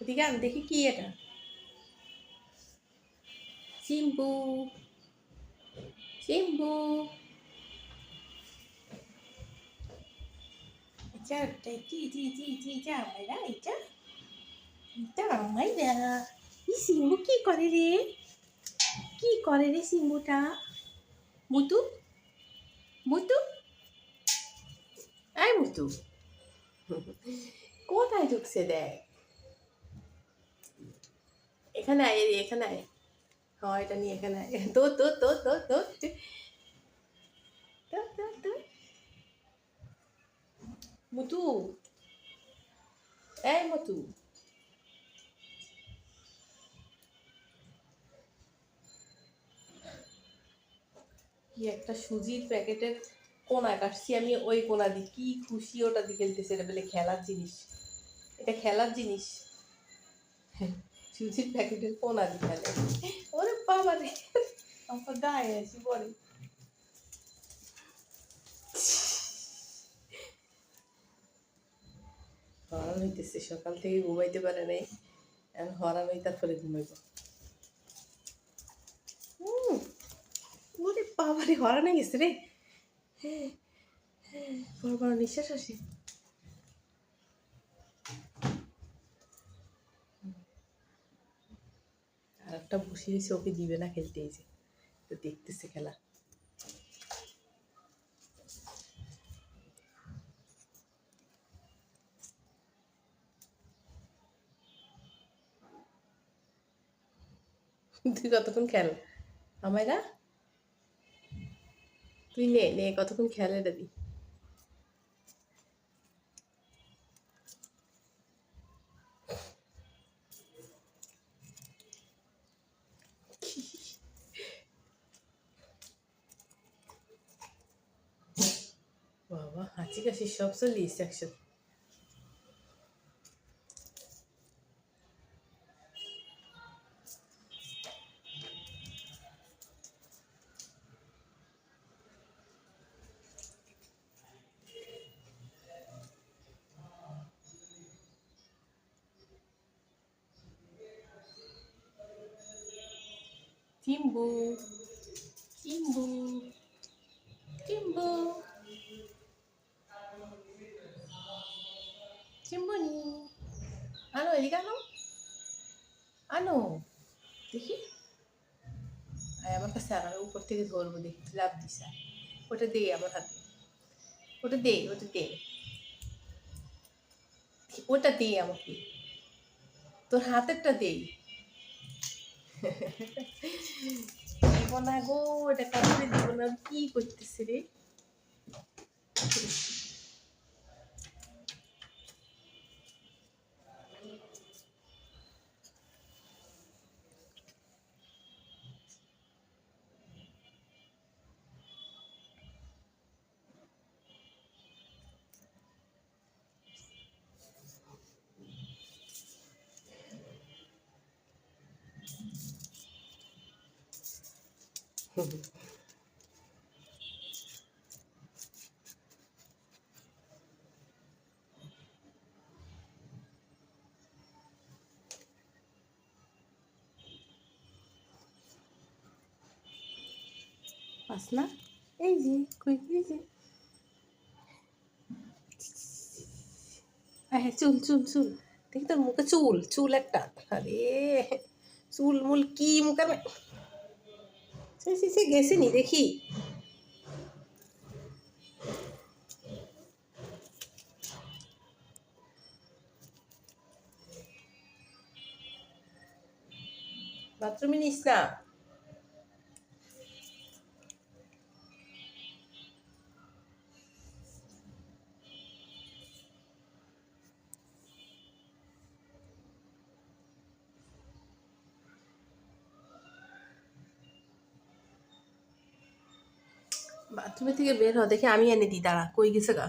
এদিকে আন দেখি কি এটা। চিম্বু চিম্বু এটা এটা আমাইরা এটা এটা আমাইরা। ই চিম্বু কি করে রে? কি করে রে চিম্বুটা? মুতু মুতু এই মুতু কোথায় ঢুকছে দেখ। এখানে আয় এখানে আয়। হ্যাঁ এটা নিয়ে এখানে আয়। তো তো তো তো তো তো মুতু এই মুতু। কি একটা সুজির প্যাকেটের কোনা কাটছি আমি, ওই কোনা দিয়ে কি খুশি ওটা দিয়ে খেলতেছে। এটা বলে খেলার জিনিস, এটা খেলার জিনিস। সুজির প্যাকেটের কোনা দিয়ে খেলে। ওরে বাবা রে, আমার গায়ে আসি পরে। হরান হইতেছে, সকাল থেকে ঘুমাইতে পারে নাই, এখন হরান হই তারপরে ঘুমাইব। ওরে বাবা রে, হরান হয়ে গেছে রে। বড় বড় নিঃশ্বাস আসে। আর একটা বসিয়েছে, ওকে দিবে না খেলতে, এই যে তো দেখতেছে খেলা। তুই কতক্ষণ খেল আমায়রা, তুই নে নে কতক্ষণ খেল এটা দি। বাবা হাঁচি কাশি সব চলে এসছে একসাথে। চিম্বু চিম্বু চিম্বু চিম্বুনি, আনো এদিকে আনো, আনো দেখি। আমার কাছে আনার উপর থেকে ধরবো দেখি, লাভ দিছে। ওটা দে আমার হাতে, ওটা দে, ওটা দে, ওটা দে আমাকে, তোর হাতেরটা দে। দিব না গো, এটা কাপড়ে দিব না। কি করতেছে রে? পাস না, এই যে কই, এই যে হ্যাঁ চুল চুল চুল দেখি তোর মুখে চুল, চুল একটা। আরে চুল মুল কি মুখে সে গেছিনি দেখি। বাথরুমে নিস না। বাথরুমে থেকে বের হ, দেখে আমি এনে দিই, দাঁড়া কই গেছে গা।